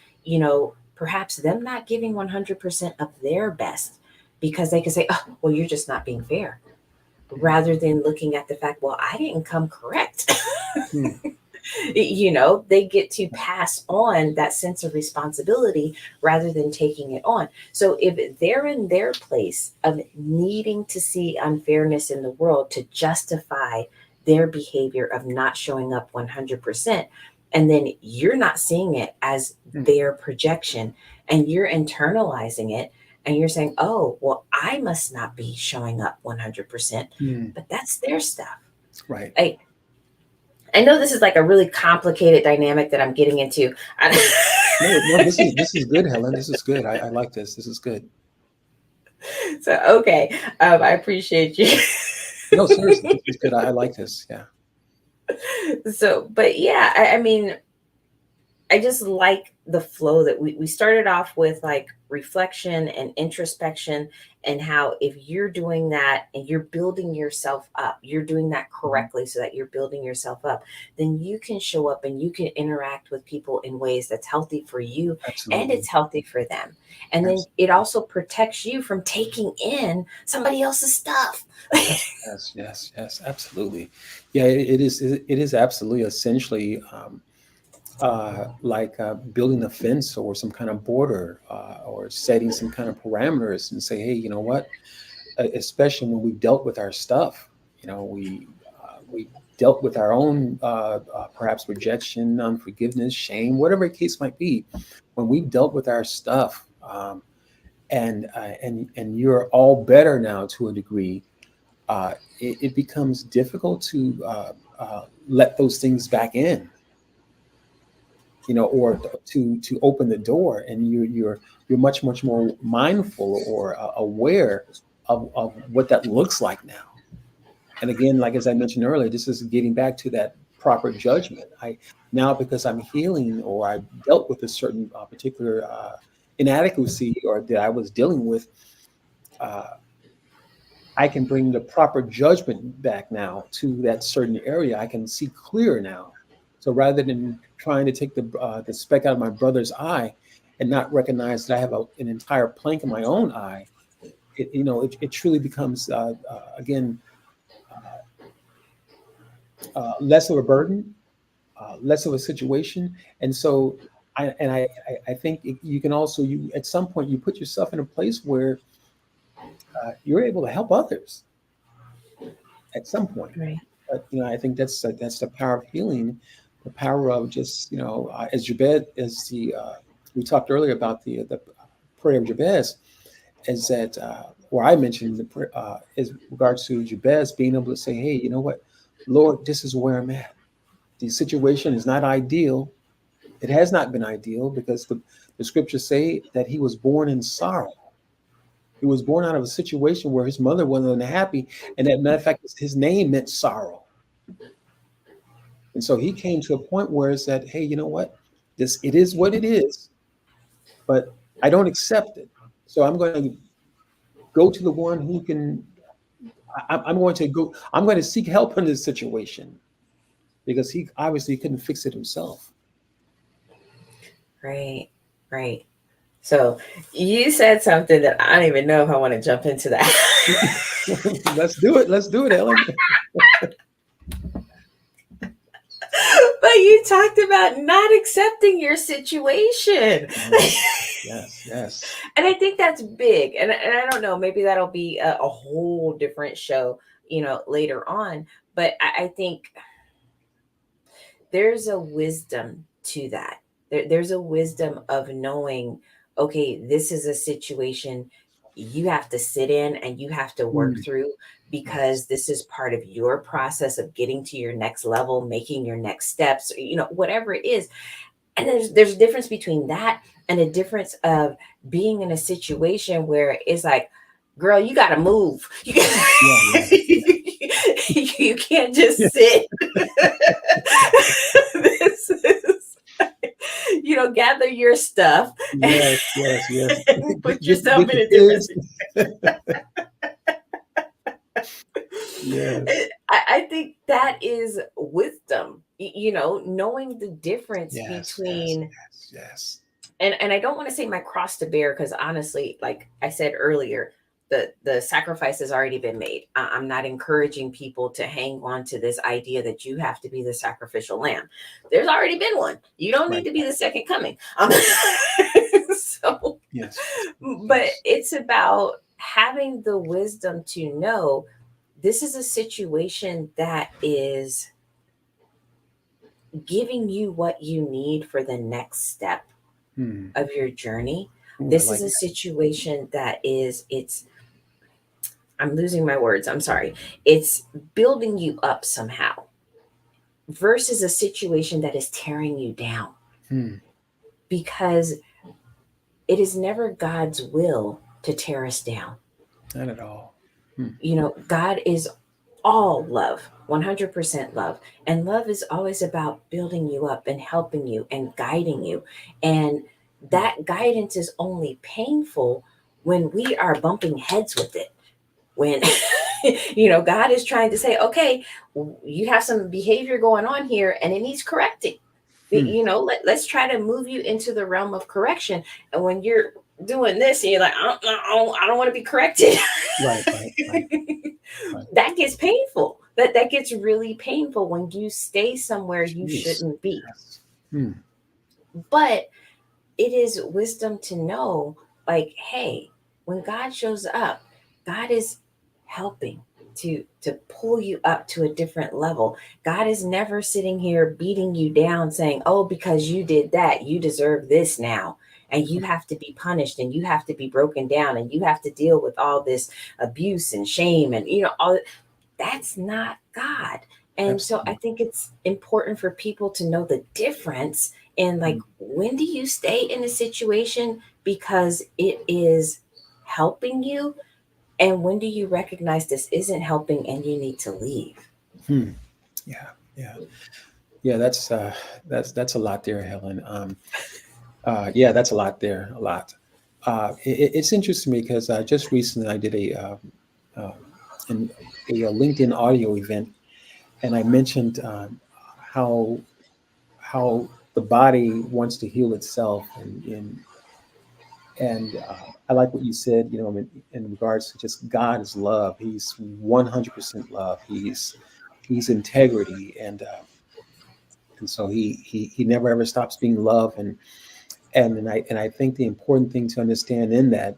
[SPEAKER 1] perhaps them not giving 100% of their best because they can say, oh, well, you're just not being fair, rather than looking at the fact, well, I didn't come correct.
[SPEAKER 2] Hmm.
[SPEAKER 1] They get to pass on that sense of responsibility rather than taking it on. So if they're in their place of needing to see unfairness in the world to justify their behavior of not showing up 100%, and then you're not seeing it as
[SPEAKER 2] Hmm.
[SPEAKER 1] their projection and you're internalizing it, and you're saying, oh, well, I must not be showing up 100%,
[SPEAKER 2] Hmm.
[SPEAKER 1] but that's their stuff.
[SPEAKER 2] Right.
[SPEAKER 1] I know this is like a really complicated dynamic that I'm getting into.
[SPEAKER 2] No, no, this is good, Helen. This is good. I like this. This is good.
[SPEAKER 1] So, okay, I appreciate you.
[SPEAKER 2] No, seriously, this is good. I like this. Yeah.
[SPEAKER 1] So, but yeah, I mean, I just like the flow that we started off with, like reflection and introspection, and how if you're doing that and you're building yourself up, you're doing that
[SPEAKER 2] Mhm.
[SPEAKER 1] correctly so that you're building yourself up, then you can show up and you can interact with people in ways that's healthy for you and
[SPEAKER 2] Absolutely.
[SPEAKER 1] it's healthy for them. And then it
[SPEAKER 2] Absolutely.
[SPEAKER 1] also protects you from taking in somebody else's stuff.
[SPEAKER 2] Yes, yes, yes, yes, absolutely. Yeah, it is absolutely essentially like building a fence or some kind of border or setting some kind of parameters and say, hey, you know what? Especially when we've dealt with our stuff, we dealt with our own perhaps rejection, unforgiveness, shame, whatever the case might be. When we've dealt with our stuff, and you're all better now to a degree, it becomes difficult to let those things back in, or to open the door, and you're much more mindful or aware of what that looks like now. And again, like as I mentioned earlier, this is getting back to that proper judgment. I now, because I'm healing or I dealt with a certain particular inadequacy or that I was dealing with, uh, I can bring the proper judgment back now to that certain area. I can see clear now. So rather than trying to take the speck out of my brother's eye and not recognize that I have an entire plank in my own eye, it truly becomes again less of a burden, less of a situation. And so I think you can also, you at some point you put yourself in a place where you're able to help others at some point.
[SPEAKER 1] Right.
[SPEAKER 2] But I think that's the power of healing, the power of just as Jabez, as the we talked earlier about the prayer of Jabez, is that where I mentioned the prayer is regards to Jabez being able to say, hey, you know what, Lord, this is where I'm at. The situation is not ideal. It has not been ideal because the scriptures say that he was born in sorrow. He was born out of a situation where his mother wasn't happy, and that matter of fact, his name meant sorrow. And so he came to a point where it said, hey, you know what? It is what it is, but I don't accept it. So I'm going to go to the one who can, I'm going to seek help in this situation because he obviously couldn't fix it himself.
[SPEAKER 1] Right. Right. So you said something that I don't even know if I want to jump into that.
[SPEAKER 2] Let's do it. Let's do it, Ellen.
[SPEAKER 1] But you talked about not accepting your situation.
[SPEAKER 2] Yes, yes.
[SPEAKER 1] And I think that's big. And I don't know, maybe that'll be a whole different show, later on. But I think there's a wisdom to that. There's a wisdom of knowing, okay, this is a situation you have to sit in and you have to work
[SPEAKER 2] Mm,
[SPEAKER 1] through,
[SPEAKER 2] yes.
[SPEAKER 1] because this is part of your process of getting to your next level, making your next steps, whatever it is. And there's a difference between that and a difference of being in a situation where it's like, girl, you got to move.
[SPEAKER 2] Yeah, yeah,
[SPEAKER 1] You can't just
[SPEAKER 2] yeah.
[SPEAKER 1] sit. This is, gather your stuff
[SPEAKER 2] Yes, yes, yes.
[SPEAKER 1] and put yourself
[SPEAKER 2] Get
[SPEAKER 1] in
[SPEAKER 2] the
[SPEAKER 1] a different.
[SPEAKER 2] kids. Yes,
[SPEAKER 1] I think that is wisdom, knowing the difference
[SPEAKER 2] yes, yes,
[SPEAKER 1] between
[SPEAKER 2] yes, yes.
[SPEAKER 1] and I don't want to say my cross to bear, because honestly, like I said earlier, the sacrifice has already been made. I'm not encouraging people to hang on to this idea that you have to be the sacrificial lamb. There's already been one. You don't need
[SPEAKER 2] Right.
[SPEAKER 1] to be the second coming. So,
[SPEAKER 2] Yes.
[SPEAKER 1] but
[SPEAKER 2] Yes.
[SPEAKER 1] it's about having the wisdom to know this is a situation that is giving you what you need for the next step
[SPEAKER 2] Hmm.
[SPEAKER 1] of your journey.
[SPEAKER 2] Ooh, I
[SPEAKER 1] This is
[SPEAKER 2] like
[SPEAKER 1] a
[SPEAKER 2] that.
[SPEAKER 1] situation that is, it's, I'm losing my words. I'm sorry. It's building you up somehow versus a situation that is tearing you down,
[SPEAKER 2] Hmm.
[SPEAKER 1] because it is never God's will to tear us down.
[SPEAKER 2] Not at all. Hmm.
[SPEAKER 1] You know, God is all love, 100% love. And love is always about building you up and helping you and guiding you. And
[SPEAKER 2] Hmm.
[SPEAKER 1] that guidance is only painful when we are bumping heads with it. When, God is trying to say, okay, you have some behavior going on here and it needs correcting.
[SPEAKER 2] Hmm.
[SPEAKER 1] Let's try to move you into the realm of correction. And when you're doing this and you're like, I don't want to be corrected.
[SPEAKER 2] Right. Right. Right. Right.
[SPEAKER 1] That gets painful. That gets really painful when you stay somewhere you
[SPEAKER 2] Jeez.
[SPEAKER 1] shouldn't be.
[SPEAKER 2] Yes. Hmm.
[SPEAKER 1] But it is wisdom to know, like, hey, when God shows up, God is helping to pull you up to a different level. God is never sitting here beating you down saying, "Oh, because you did that, you deserve this now." And you have to be punished and you have to be broken down and you have to deal with all this abuse and shame and all. That's not God. And so I
[SPEAKER 2] Absolutely.
[SPEAKER 1] think it's important for people to know the difference in, like,
[SPEAKER 2] Hmm.
[SPEAKER 1] when do you stay in a situation because it is helping you, and when do you recognize this isn't helping and you need to leave?
[SPEAKER 2] Hmm. Yeah. Yeah. Yeah. That's a lot there, Helen. Yeah, that's a lot there. A lot. It's interesting because just recently I did uh, a LinkedIn audio event, and I mentioned how how the body wants to heal itself, and I like what you said. In regards to just God is love. He's 100% love. He's integrity, and so he never ever stops being love. And I think the important thing to understand in that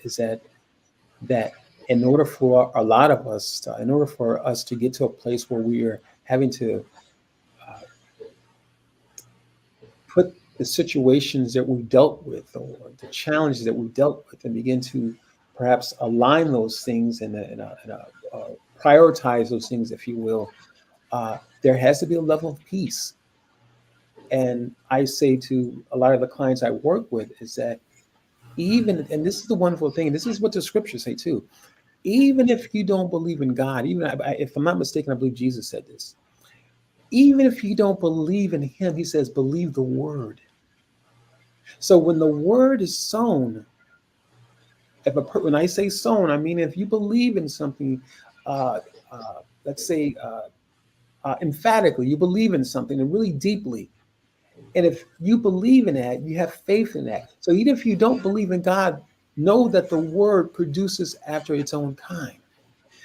[SPEAKER 2] is that in order for a lot of us, in order for us to get to a place where we are having to uh, put the situations that we've dealt with or the challenges that we've dealt with and begin to perhaps align those things and prioritize those things, if you will, there has to be a level of peace. And I say to a lot of the clients I work with is that even, and this is the wonderful thing, and this is what the scriptures say too, even if you don't believe in God, even if I'm not mistaken, I believe Jesus said this. Even if you don't believe in Him, He says, believe the word. So when the word is sown, when I say sown, I mean if you believe in something, uh, let's say emphatically, you believe in something and really deeply, and if you believe in that, you have faith in that. So even if you don't believe in God, know that the word produces after its own kind.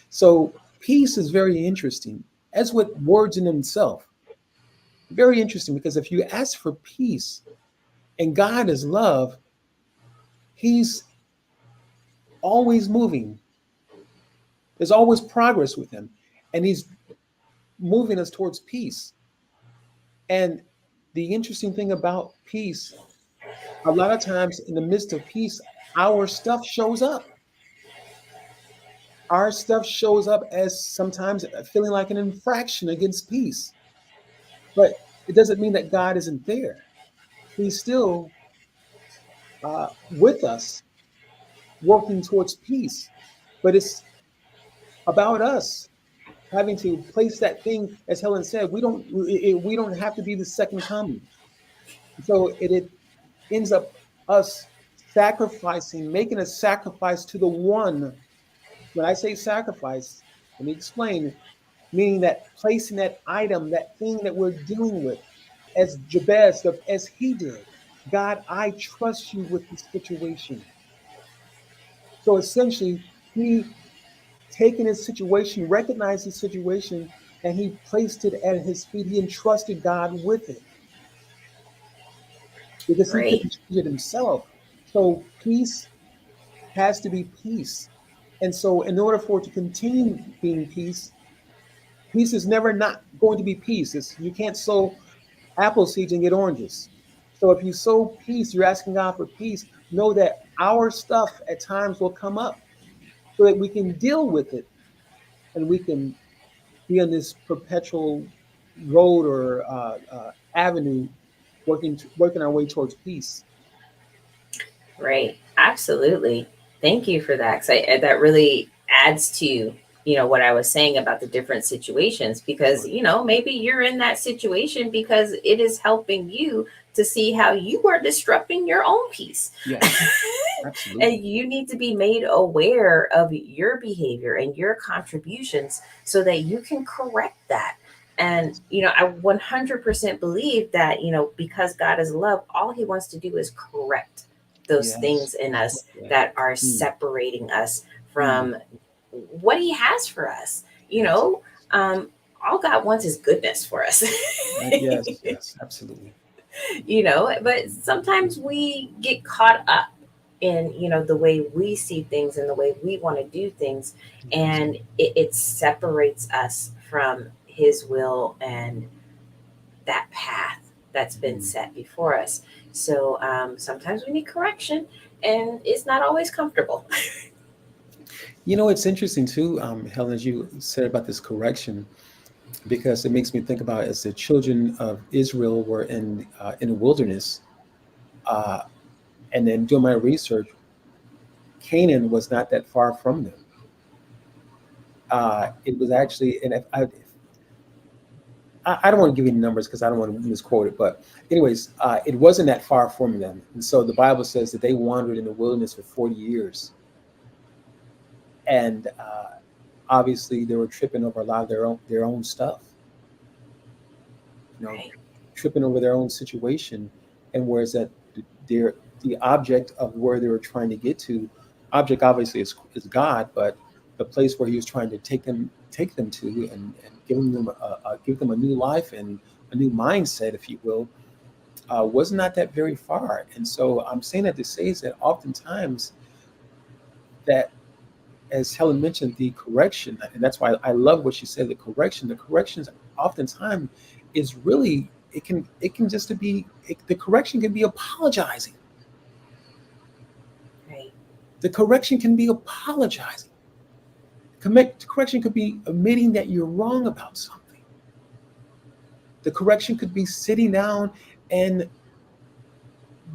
[SPEAKER 2] So peace is very interesting, as with words in themselves. Very interesting because if you ask for peace and God is love, He's always moving. There's always progress with Him, and He's moving us towards peace. And the interesting thing about peace, a lot of times in the midst of peace, our stuff shows up. Our stuff shows up as sometimes feeling like an infraction against peace. But it doesn't mean that God isn't there. He's still with us, working towards peace. But it's about us having to place that thing, as Helen said, we don't have to be the second coming. So it ends up us sacrificing, making a sacrifice to the one. When I say sacrifice, let me explain, meaning that placing that item, that thing that we're dealing with, as Jabez, as he did. God, I trust you with this situation. So essentially, he taken his situation, recognized his situation, and he placed it at his feet. He entrusted God with it because he
[SPEAKER 1] Right.
[SPEAKER 2] couldn't change it himself. So peace has to be peace. And so in order for it to continue being peace, peace is never not going to be peace. You can't sow apple seeds and get oranges. So if you sow peace, you're asking God for peace. Know that our stuff at times will come up so that we can deal with it and we can be on this perpetual road or avenue working our way towards peace.
[SPEAKER 1] Right. Absolutely. Thank you for that. 'Cause that really adds to, what I was saying about the different situations, because,
[SPEAKER 2] Sure.
[SPEAKER 1] maybe you're in that situation because it is helping you to see how you are disrupting your own peace.
[SPEAKER 2] Yes,
[SPEAKER 1] And
[SPEAKER 2] absolutely.
[SPEAKER 1] you need to be made aware of your behavior and your contributions so that you can correct that. And,
[SPEAKER 2] Yes,
[SPEAKER 1] I 100% believe that, because God is love, all he wants to do is correct those
[SPEAKER 2] yes.
[SPEAKER 1] things in us
[SPEAKER 2] Yeah.
[SPEAKER 1] that are
[SPEAKER 2] Mm,
[SPEAKER 1] separating us
[SPEAKER 2] mm,
[SPEAKER 1] from what he has for us.
[SPEAKER 2] yes.
[SPEAKER 1] Um, all God wants is goodness for us.
[SPEAKER 2] Yes, yes, absolutely.
[SPEAKER 1] But sometimes we get caught up in, the way we see things and the way we want to do things,
[SPEAKER 2] Yes.
[SPEAKER 1] and it separates us from his will and that path that's been
[SPEAKER 2] Mm.
[SPEAKER 1] set before us. So sometimes we need correction, and it's not always comfortable.
[SPEAKER 2] It's interesting too, Helen, as you said about this correction, because it makes me think about as the children of Israel were in the wilderness, uh, and then doing my research, Canaan was not that far from them. It was actually, and if I don't want to give you numbers because I don't want to misquote it, but anyways, it wasn't that far from them. And so the Bible says that they wandered in the wilderness for 40 years. And obviously they were tripping over a lot of their own stuff, you know,
[SPEAKER 1] Right.
[SPEAKER 2] tripping over their own situation. And whereas that their the object of where they were trying to get to, object obviously is God, but the place where he was trying to take them to and give them a new life and a new mindset, if you will, was not that very far. And so I'm saying that to say is that oftentimes that, as Helen mentioned, the correction, and that's why I love what she said, the corrections oftentimes is really, it can just be, the correction can be apologizing.
[SPEAKER 1] Right.
[SPEAKER 2] The correction can be apologizing. Correction could be admitting that you're wrong about something. The correction could be sitting down and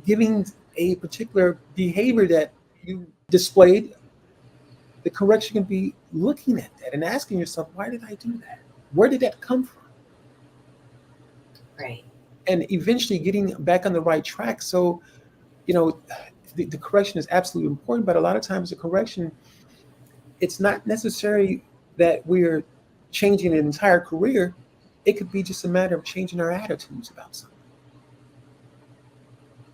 [SPEAKER 2] giving a particular behavior that you displayed. The correction can be looking at that and asking yourself, why did I do that? Where did that come from?
[SPEAKER 1] Right.
[SPEAKER 2] And eventually getting back on the right track. So, you know, the correction is absolutely important, but a lot of times the correction, it's not necessary that we're changing an entire career. It could be just a matter of changing our attitudes about something.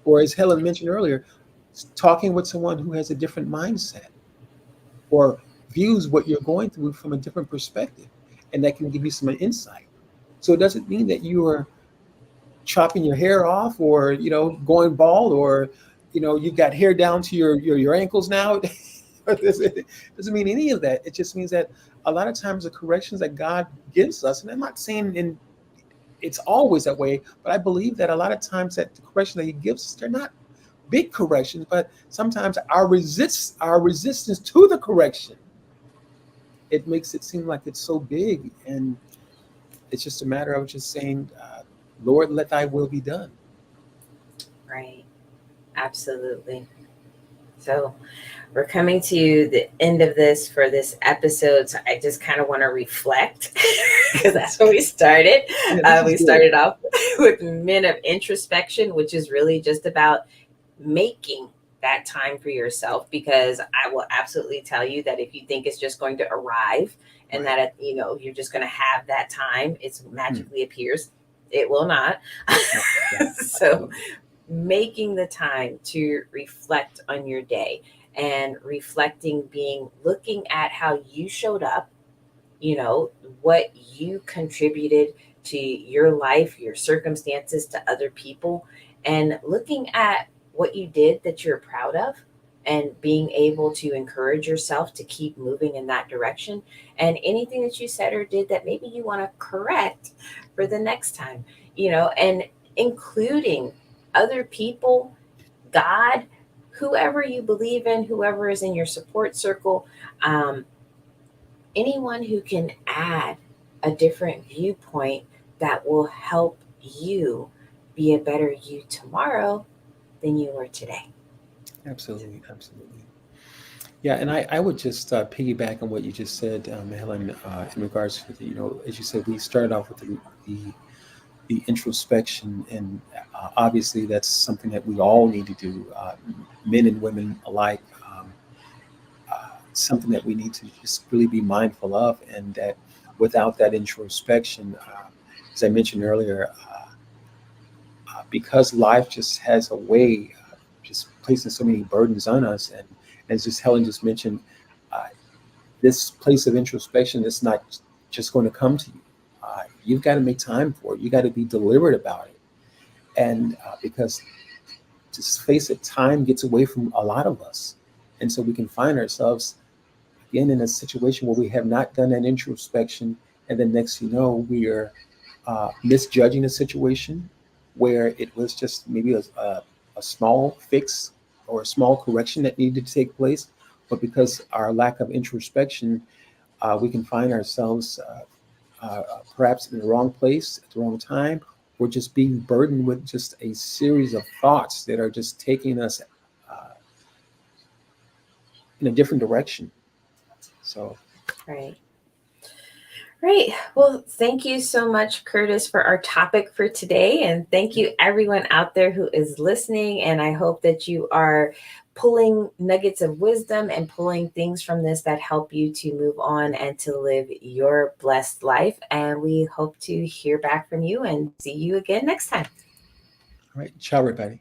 [SPEAKER 2] Or as Helen mentioned earlier, talking with someone who has a different mindset or views what you're going through from a different perspective, and that can give you some insight. So it doesn't mean that you are chopping your hair off or going bald or you've got hair down to your ankles now. It doesn't mean any of that. It just means that a lot of times the corrections that God gives us, and I'm not saying it's always that way, but I believe that a lot of times that the correction that he gives us, they're not big corrections, but sometimes our resistance to the correction, it makes it seem like it's so big, and it's just a matter of just saying, Lord, let thy will be done.
[SPEAKER 1] Right. Absolutely. So we're coming to the end of this for this episode. So I just kind of want to reflect because that's where we started.
[SPEAKER 2] Yeah, this is
[SPEAKER 1] We
[SPEAKER 2] good.
[SPEAKER 1] started off with Men of Introspection, which is really just about making that time for yourself, because I will absolutely tell you that if you think it's just going to arrive and
[SPEAKER 2] Right.
[SPEAKER 1] that you're just going to have that time, it
[SPEAKER 2] Hmm.
[SPEAKER 1] magically appears. It will not.
[SPEAKER 2] No, yeah,
[SPEAKER 1] So
[SPEAKER 2] absolutely.
[SPEAKER 1] making the time to reflect on your day, and reflecting being looking at how you showed up, you know, what you contributed to your life, your circumstances, to other people, and looking at what you did that you're proud of, and being able to encourage yourself to keep moving in that direction, and anything that you said or did that maybe you want to correct for the next time, and including other people, God, whoever you believe in, whoever is in your support circle, um, anyone who can add a different viewpoint that will help you be a better you tomorrow than you were today.
[SPEAKER 2] Absolutely, absolutely. Yeah, and I would just piggyback on what you just said, Helen, in regards to the, as you said, we started off with the introspection, and obviously that's something that we all need to do, men and women alike. Something that we need to just really be mindful of, and that without that introspection, as I mentioned earlier, because life just has a way just placing so many burdens on us, and as just Helen just mentioned, uh, this place of introspection is not just going to come to you. You've got to make time for it. You got to be deliberate about it, and because just face it, time gets away from a lot of us, and so we can find ourselves again in a situation where we have not done that introspection, and then next you know we are misjudging a situation where it was just maybe a small fix or a small correction that needed to take place, but because our lack of introspection, we can find ourselves perhaps in the wrong place at the wrong time, or just being burdened with just a series of thoughts that are just taking us uh, in a different direction. So,
[SPEAKER 1] Right. Right. Well, thank you so much, Curtis, for our topic for today. And thank
[SPEAKER 2] yeah,
[SPEAKER 1] you, everyone out there who is listening. And I hope that you are pulling nuggets of wisdom and pulling things from this that help you to move on and to live your blessed life. And we hope to hear back from you and see you again next time.
[SPEAKER 2] all right, ciao, everybody.